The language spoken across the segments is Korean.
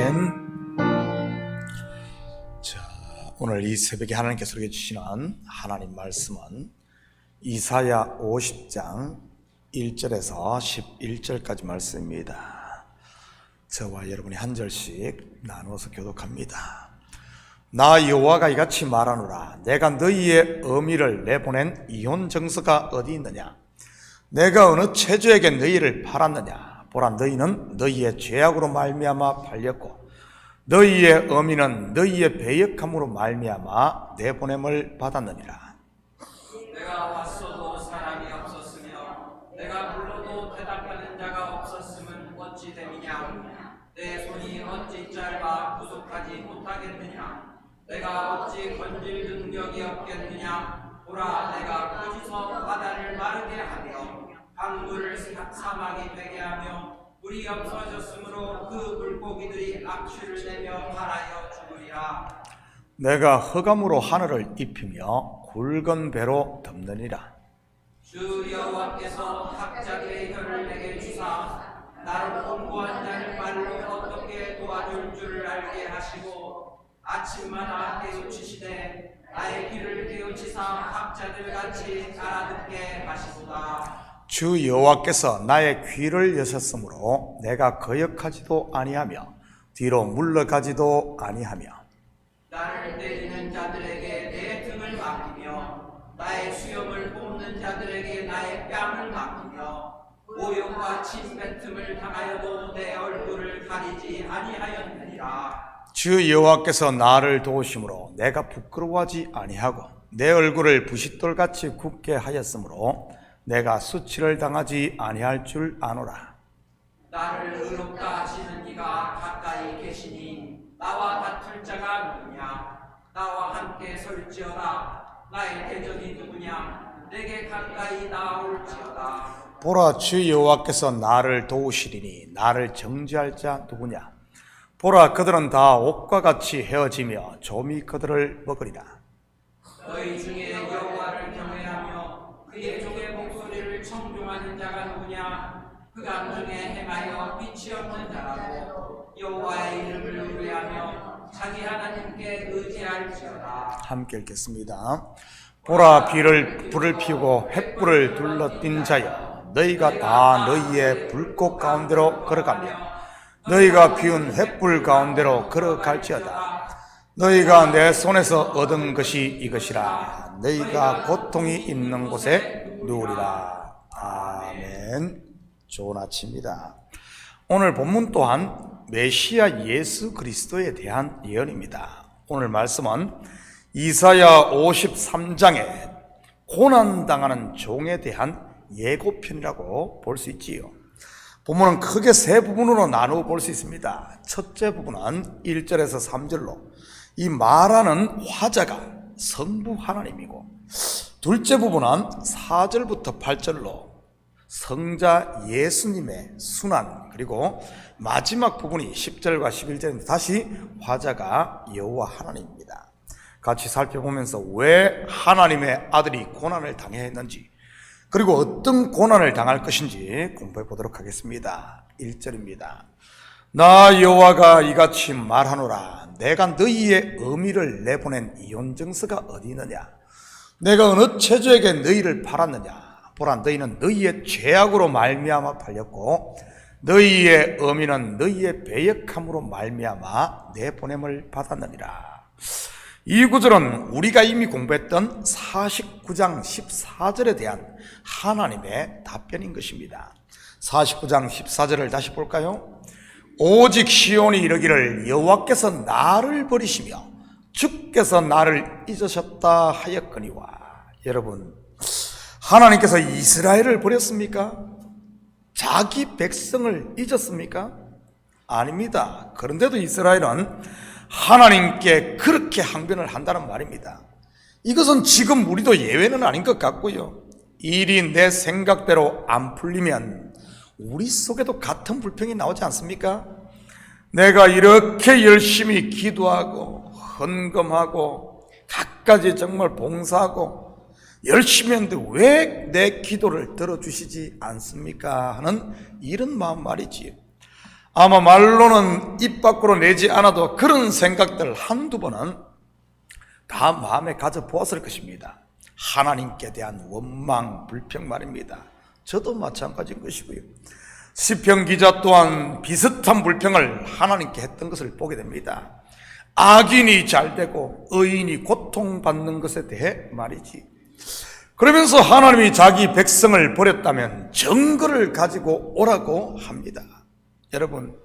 아멘. 자, 오늘 이 새벽에 하나님께서 우리에게 주시는 하나님 말씀은 이사야 50장 1절에서 11절까지 말씀입니다. 저와 여러분이 한 절씩 나누어서 교독합니다. 나 여호와가 이같이 말하노라. 내가 너희의 어미를 내보낸 이혼 정서가 어디 있느냐? 내가 어느 체주에게 너희를 팔았느냐? 보라, 너희는 너희의 죄악으로 말미암아 팔렸고 너희의 어미는 너희의 배역함으로 말미암아 내보냄을 받았느니라. 내가 왔어도 사람이 없었으며 내가 불러도 대답하는 자가 없었음은 어찌 됨이냐? 내 손이 어찌 짧아 구속하지 못하겠느냐? 내가 어찌 건질 능력이 없겠느냐? 보라, 내가 꾸짖어 바다를 마르게 하며 강물을 사막이 되게 하며 물이 없어졌으므로 그 물고기들이 악취를 내며 말하여 죽으리라. 내가 흑암으로 하늘을 입히며 굵은 배로 덮느니라. 주 여호와께서 학자들의 혀를 내게 주사 나를 공부한 자를 말로 어떻게 도와줄 줄을 알게 하시고 아침마다 깨우치시되 나의 귀를 깨우치사 학자들 같이 알아듣게 하시도다. 주 여호와께서 나의 귀를 여셨으므로 내가 거역하지도 아니하며 뒤로 물러가지도 아니하며 나를 때리는 자들에게 내 등을 맡기며 나의 수염을 뽑는 자들에게 나의 뺨을 맡기며 모욕과 침뱉음을 당하여도 내 얼굴을 가리지 아니하였느니라. 주 여호와께서 나를 도우심으로 내가 부끄러워하지 아니하고 내 얼굴을 부싯돌같이 굽게 하였으므로 내가 수치를 당하지 아니할 줄 아노라. 나를 의롭다 하시는 이가 가까이 계시니 나와 다툴 자가 누구냐? 나와 함께 설지어다. 나의 대적이 누구냐? 내게 가까이 나올지어다. 보라, 주 여호와께서 나를 도우시리니 나를 정죄할 자 누구냐? 보라, 그들은 다 옥과 같이 헤어지며 조미 그들을 먹으리라. 너희 중에 여호와를 경외하며 그의 종의 목소리를 청종하는 자가 누구냐? 그가 중에 행하여 빛이 없는 자라고 여호와의 이름을 의뢰하며 자기 하나님께 의지할지어다. 함께 읽겠습니다. 보라, 불을 피우고 횃불을 둘러띈 자여, 너희가 다 너희의 불꽃 가운데로 걸어가며 너희가 피운 횃불 가운데로 걸어갈지어다. 너희가 내 손에서 얻은 것이 이것이라. 너희가 고통이 있는 곳에 누우리라. 아멘. 좋은 아침입니다. 오늘 본문 또한 메시아 예수 그리스도에 대한 예언입니다. 오늘 말씀은 이사야 53장에 고난당하는 종에 대한 예고편이라고 볼 수 있지요. 본문은 크게 세 부분으로 나누어 볼 수 있습니다. 첫째 부분은 1절에서 3절로 이 말하는 화자가 성부 하나님이고, 둘째 부분은 4절부터 8절로 성자 예수님의 순환, 그리고 마지막 부분이 10절과 11절인데 다시 화자가 여호와 하나님입니다. 같이 살펴보면서 왜 하나님의 아들이 고난을 당해야 했는지, 그리고 어떤 고난을 당할 것인지 공부해 보도록 하겠습니다. 1절입니다. 나 여호와가 이같이 말하노라. 내가 너희의 어미를 내보낸 이혼정서가 어디 있느냐? 내가 어느 체주에게 너희를 팔았느냐? 보라, 너희는 너희의 죄악으로 말미암아 팔렸고 너희의 어미는 너희의 배역함으로 말미암아 내보냄을 받았느니라. 이 구절은 우리가 이미 공부했던 49장 14절에 대한 하나님의 답변인 것입니다. 49장 14절을 다시 볼까요? 오직 시온이 이르기를 여호와께서 나를 버리시며 주께서 나를 잊으셨다 하였거니와. 여러분, 하나님께서 이스라엘을 버렸습니까? 자기 백성을 잊었습니까? 아닙니다. 그런데도 이스라엘은 하나님께 그렇게 항변을 한다는 말입니다. 이것은 지금 우리도 예외는 아닌 것 같고요. 일이 내 생각대로 안 풀리면 우리 속에도 같은 불평이 나오지 않습니까? 내가 이렇게 열심히 기도하고 헌금하고 갖가지 정말 봉사하고 열심히 했는데 왜 내 기도를 들어주시지 않습니까? 하는 이런 마음 말이지요. 아마 말로는 입 밖으로 내지 않아도 그런 생각들 한두 번은 다 마음에 가져 보았을 것입니다. 하나님께 대한 원망, 불평 말입니다. 저도 마찬가지인 것이고요. 시편 기자 또한 비슷한 불평을 하나님께 했던 것을 보게 됩니다. 악인이 잘되고 의인이 고통받는 것에 대해 말이지. 그러면서 하나님이 자기 백성을 버렸다면 증거를 가지고 오라고 합니다. 여러분,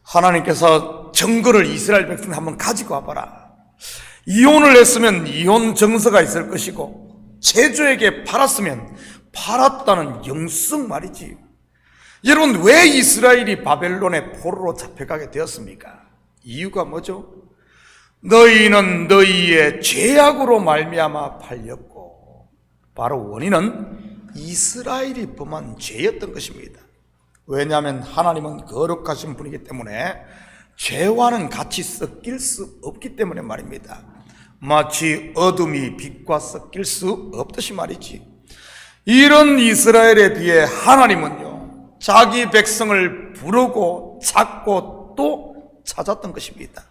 하나님께서 증거를 이스라엘 백성에 한번 가지고 와봐라. 이혼을 했으면 이혼 정서가 있을 것이고 제주에게 팔았으면 팔았다는 영성 말이지. 여러분, 왜 이스라엘이 바벨론의 포로로 잡혀가게 되었습니까? 이유가 뭐죠? 너희는 너희의 죄악으로 말미암아 팔렸고, 바로 원인은 이스라엘이 범한 죄였던 것입니다. 왜냐하면 하나님은 거룩하신 분이기 때문에 죄와는 같이 섞일 수 없기 때문에 말입니다. 마치 어둠이 빛과 섞일 수 없듯이 말이지. 이런 이스라엘에 비해 하나님은요, 자기 백성을 부르고 찾고 또 찾았던 것입니다.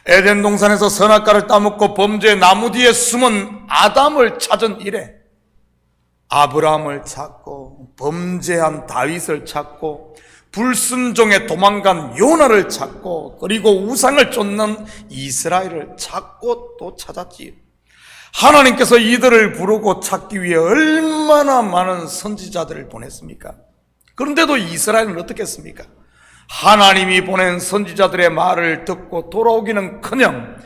에덴 동산에서 선악과를 따먹고 범죄의 나무 뒤에 숨은 아담을 찾은 이래 아브라함을 찾고 범죄한 다윗을 찾고 불순종에 도망간 요나를 찾고 그리고 우상을 쫓는 이스라엘을 찾고 또 찾았지. 하나님께서 이들을 부르고 찾기 위해 얼마나 많은 선지자들을 보냈습니까? 그런데도 이스라엘은 어떻게 했습니까? 하나님이 보낸 선지자들의 말을 듣고 돌아오기는커녕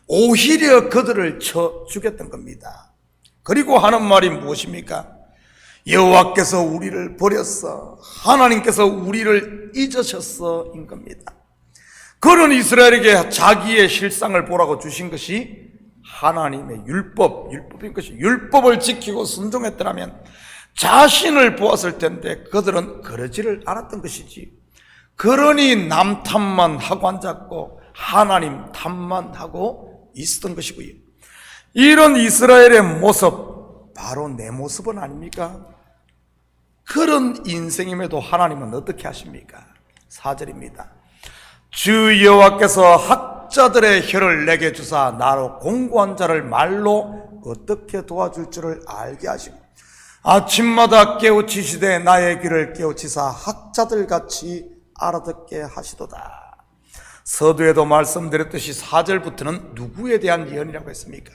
오히려 그들을 쳐 죽였던 겁니다. 그리고 하는 말이 무엇입니까? 여호와께서 우리를 버렸어, 하나님께서 우리를 잊으셨어 인 겁니다. 그런 이스라엘에게 자기의 실상을 보라고 주신 것이 하나님의 율법인 것이, 율법을 지키고 순종했더라면 자신을 보았을 텐데 그들은 그러지를 않았던 것이지. 그러니 남 탓만 하고 앉았고 하나님 탓만 하고 있었던 것이고요. 이런 이스라엘의 모습, 바로 내 모습은 아닙니까? 그런 인생임에도 하나님은 어떻게 하십니까? 4절입니다. 주 여호와께서 학자들의 혀를 내게 주사 나로 공고한 자를 말로 어떻게 도와줄 줄을 알게 하시고 아침마다 깨우치시되 나의 귀를 깨우치사 학자들같이 알아듣게 하시도다. 서두에도 말씀드렸듯이 4절부터는 누구에 대한 예언이라고 했습니까?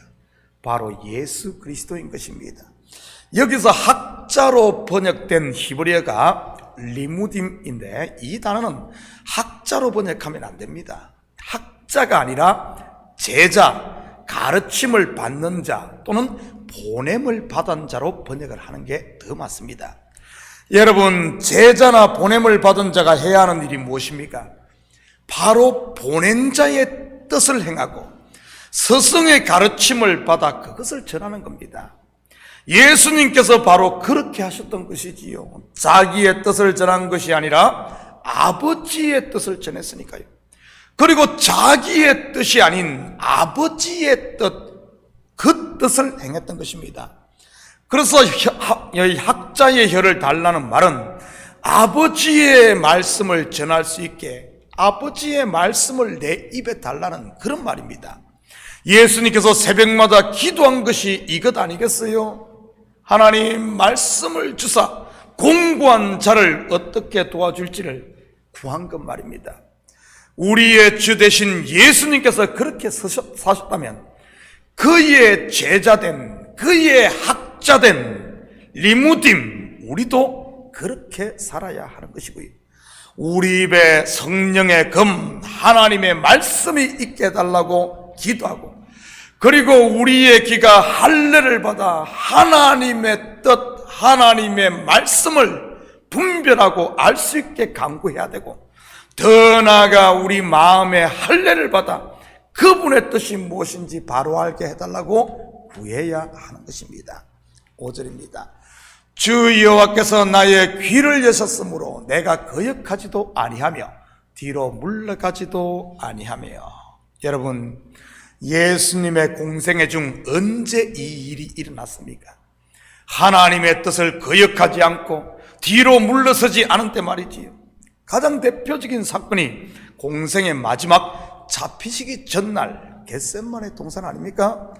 바로 예수 그리스도인 것입니다. 여기서 학자로 번역된 히브리어가 리무딤인데 이 단어는 학자로 번역하면 안 됩니다. 학자가 아니라 제자, 가르침을 받는 자 또는 보냄을 받은 자로 번역을 하는 게 더 맞습니다. 여러분, 제자나 보냄을 받은 자가 해야 하는 일이 무엇입니까? 바로 보낸 자의 뜻을 행하고 스승의 가르침을 받아 그것을 전하는 겁니다. 예수님께서 바로 그렇게 하셨던 것이지요. 자기의 뜻을 전한 것이 아니라 아버지의 뜻을 전했으니까요. 그리고 자기의 뜻이 아닌 아버지의 뜻, 그 뜻을 행했던 것입니다. 그래서 학자의 혀를 달라는 말은 아버지의 말씀을 전할 수 있게 아버지의 말씀을 내 입에 달라는 그런 말입니다. 예수님께서 새벽마다 기도한 것이 이것 아니겠어요? 하나님 말씀을 주사 공고한 자를 어떻게 도와줄지를 구한 것 말입니다. 우리의 주 되신 예수님께서 그렇게 사셨다면 그의 제자된, 그의 학자된 리무딤, 우리도 그렇게 살아야 하는 것이고요. 우리 입에 성령의 금, 하나님의 말씀이 있게 해달라고 기도하고, 그리고 우리의 귀가 할례를 받아 하나님의 뜻, 하나님의 말씀을 분별하고 알 수 있게 간구해야 되고, 더 나아가 우리 마음의 할례를 받아 그분의 뜻이 무엇인지 바로 알게 해달라고 구해야 하는 것입니다. 5절입니다. 주 여호와께서 나의 귀를 여셨으므로 내가 거역하지도 아니하며 뒤로 물러가지도 아니하며. 여러분, 예수님의 공생애 중 언제 이 일이 일어났습니까? 하나님의 뜻을 거역하지 않고 뒤로 물러서지 않은 때 말이지요. 가장 대표적인 사건이 공생의 마지막 잡히시기 전날 겟세마네 동산 아닙니까?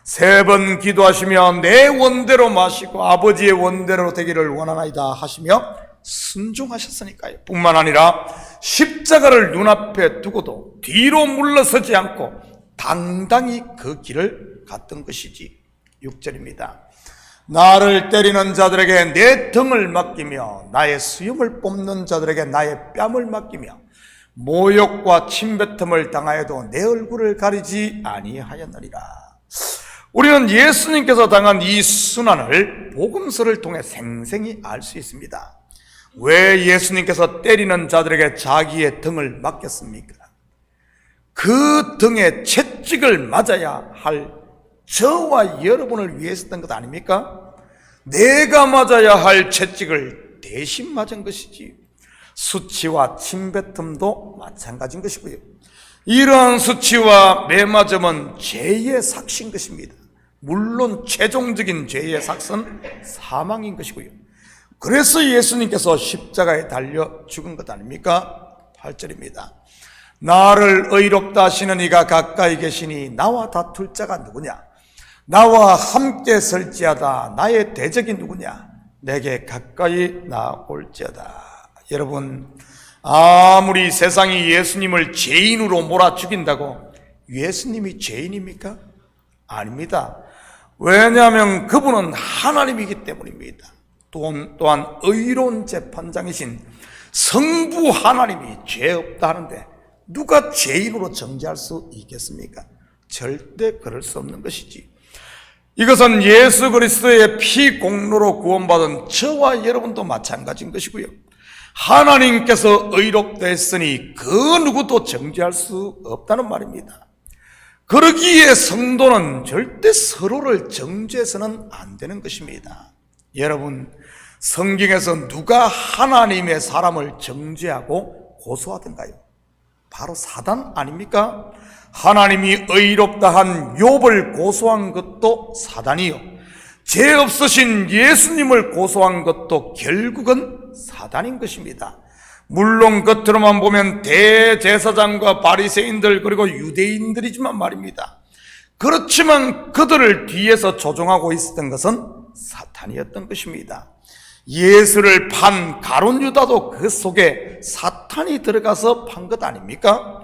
3번 기도하시며 내 원대로 마시고 아버지의 원대로 되기를 원하나이다 하시며 순종하셨으니까요. 뿐만 아니라 십자가를 눈앞에 두고도 뒤로 물러서지 않고 당당히 그 길을 갔던 것이지. 6절입니다. 나를 때리는 자들에게 내 등을 맡기며 나의 수염을 뽑는 자들에게 나의 뺨을 맡기며 모욕과 침뱉음을 당하여도 내 얼굴을 가리지 아니하였느니라. 우리는 예수님께서 당한 이 순환을 복음서를 통해 생생히 알 수 있습니다. 왜 예수님께서 때리는 자들에게 자기의 등을 맡겼습니까? 그 등에 채찍을 맞아야 할 저와 여러분을 위해서던 것 아닙니까? 내가 맞아야 할 채찍을 대신 맞은 것이지. 수치와 침뱉음도 마찬가지인 것이고요. 이러한 수치와 매맞음은 죄의 삭신 것입니다. 물론 최종적인 죄의 삭은 사망인 것이고요. 그래서 예수님께서 십자가에 달려 죽은 것 아닙니까? 8절입니다. 나를 의롭다 하시는 이가 가까이 계시니 나와 다툴 자가 누구냐? 나와 함께 설지하다 나의 대적이 누구냐? 내게 가까이 나올지어다. 여러분, 아무리 세상이 예수님을 죄인으로 몰아 죽인다고 예수님이 죄인입니까? 아닙니다. 왜냐하면 그분은 하나님이기 때문입니다. 또한 의로운 재판장이신 성부 하나님이 죄 없다 하는데 누가 죄인으로 정죄할 수 있겠습니까? 절대 그럴 수 없는 것이지. 이것은 예수 그리스도의 피 공로로 구원받은 저와 여러분도 마찬가지인 것이고요. 하나님께서 의롭다 했으니 그 누구도 정죄할 수 없다는 말입니다. 그러기에 성도는 절대 서로를 정죄해서는 안 되는 것입니다. 여러분, 성경에서 누가 하나님의 사람을 정죄하고 고소하던가요? 바로 사단 아닙니까? 하나님이 의롭다 한 욥을 고소한 것도 사단이요, 죄 없으신 예수님을 고소한 것도 결국은 사단인 것입니다. 물론 겉으로만 보면 대제사장과 바리새인들 그리고 유대인들이지만 말입니다. 그렇지만 그들을 뒤에서 조종하고 있었던 것은 사탄이었던 것입니다. 예수를 판 가룟 유다도 그 속에 사탄이 들어가서 판 것 아닙니까?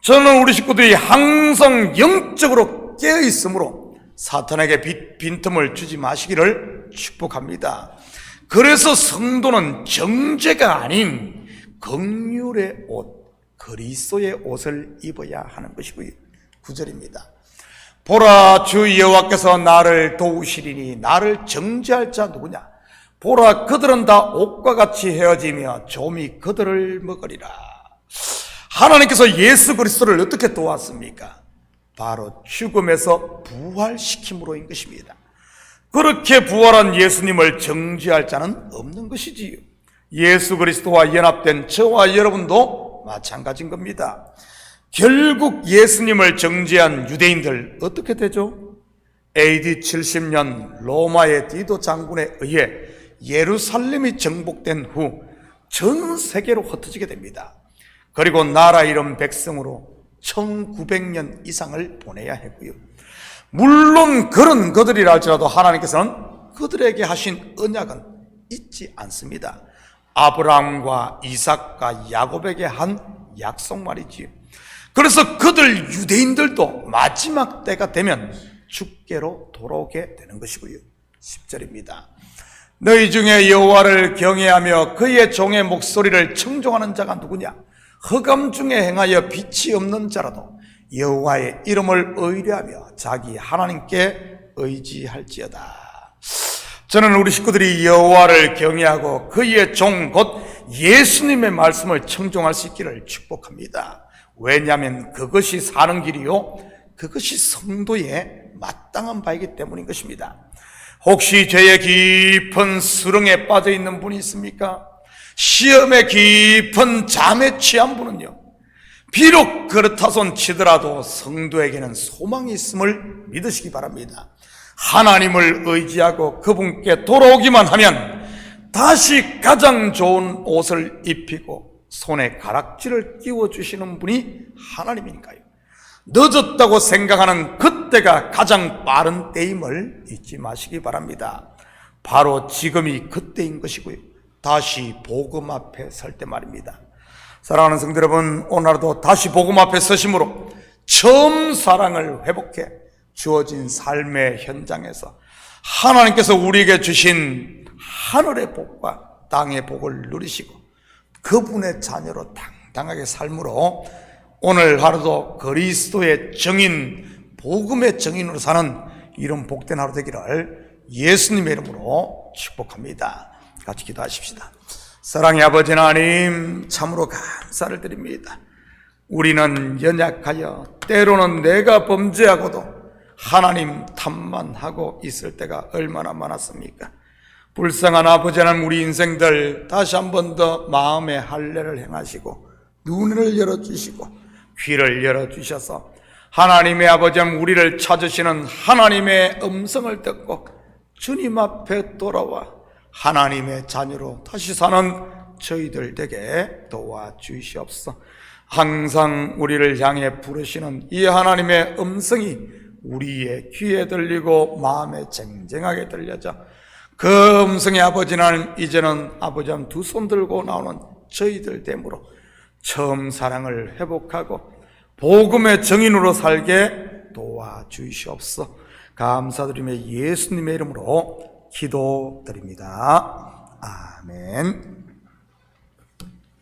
저는 우리 식구들이 항상 영적으로 깨어 있으므로 사탄에게 빈틈을 주지 마시기를 축복합니다. 그래서 성도는 정죄가 아닌 긍휼의 옷, 그리스도의 옷을 입어야 하는 것이고요. 9절입니다. 보라, 주 여호와께서 나를 도우시리니 나를 정죄할 자 누구냐? 보라, 그들은 다 옥과 같이 헤어지며 좀이 그들을 먹으리라. 하나님께서 예수 그리스도를 어떻게 도왔습니까? 바로 죽음에서 부활시킴으로인 것입니다. 그렇게 부활한 예수님을 정죄할 자는 없는 것이지요. 예수 그리스도와 연합된 저와 여러분도 마찬가지인 겁니다. 결국 예수님을 정죄한 유대인들 어떻게 되죠? AD 70년 로마의 디도 장군에 의해 예루살렘이 정복된 후 전 세계로 흩어지게 됩니다. 그리고 나라 잃은 백성으로 1900년 이상을 보내야 했고요. 물론 그런 그들이라 할지라도 하나님께서는 그들에게 하신 언약은 잊지 않습니다. 아브라함과 이삭과 야곱에게 한 약속 말이지요. 그래서 그들 유대인들도 마지막 때가 되면 죽게로 돌아오게 되는 것이고요. 10절입니다. 너희 중에 여호와를 경외하며 그의 종의 목소리를 청종하는 자가 누구냐? 흑암 중에 행하여 빛이 없는 자라도 여호와의 이름을 의뢰하며 자기 하나님께 의지할지어다. 저는 우리 식구들이 여호와를 경외하고 그의 종 곧 예수님의 말씀을 청종할 수 있기를 축복합니다. 왜냐하면 그것이 사는 길이요, 그것이 성도의 마땅한 바이기 때문인 것입니다. 혹시 죄의 깊은 수렁에 빠져 있는 분이 있습니까? 시험의 깊은 잠에 취한 분은요, 비록 그렇다손 치더라도 성도에게는 소망이 있음을 믿으시기 바랍니다. 하나님을 의지하고 그분께 돌아오기만 하면 다시 가장 좋은 옷을 입히고 손에 가락지를 끼워주시는 분이 하나님이니까요. 늦었다고 생각하는 그때가 가장 빠른 때임을 잊지 마시기 바랍니다. 바로 지금이 그때인 것이고요. 다시 복음 앞에 설 때 말입니다. 사랑하는 성도 여러분, 오늘 하루도 다시 복음 앞에 서심으로 처음 사랑을 회복해 주어진 삶의 현장에서 하나님께서 우리에게 주신 하늘의 복과 땅의 복을 누리시고 그분의 자녀로 당당하게 삶으로 오늘 하루도 그리스도의 증인, 복음의 증인으로 사는 이런 복된 하루 되기를 예수님의 이름으로 축복합니다. 같이 기도하십시다. 사랑의 아버지 하나님, 참으로 감사를 드립니다. 우리는 연약하여 때로는 내가 범죄하고도 하나님 탓만 하고 있을 때가 얼마나 많았습니까? 불쌍한 아버지 하나님, 우리 인생들 다시 한 번 더 마음의 할례를 행하시고 눈을 열어주시고 귀를 열어주셔서 하나님의 아버지 하나님, 우리를 찾으시는 하나님의 음성을 듣고 주님 앞에 돌아와 하나님의 자녀로 다시 사는 저희들 되게 도와주시옵소서. 항상 우리를 향해 부르시는 이 하나님의 음성이 우리의 귀에 들리고 마음에 쟁쟁하게 들려져 그 음성의 아버지 하나님, 이제는 아버지 하나님 두 손 들고 나오는 저희들 되므로 처음 사랑을 회복하고 복음의 증인으로 살게 도와주시옵소서. 감사드리며 예수님의 이름으로 기도드립니다. 아멘.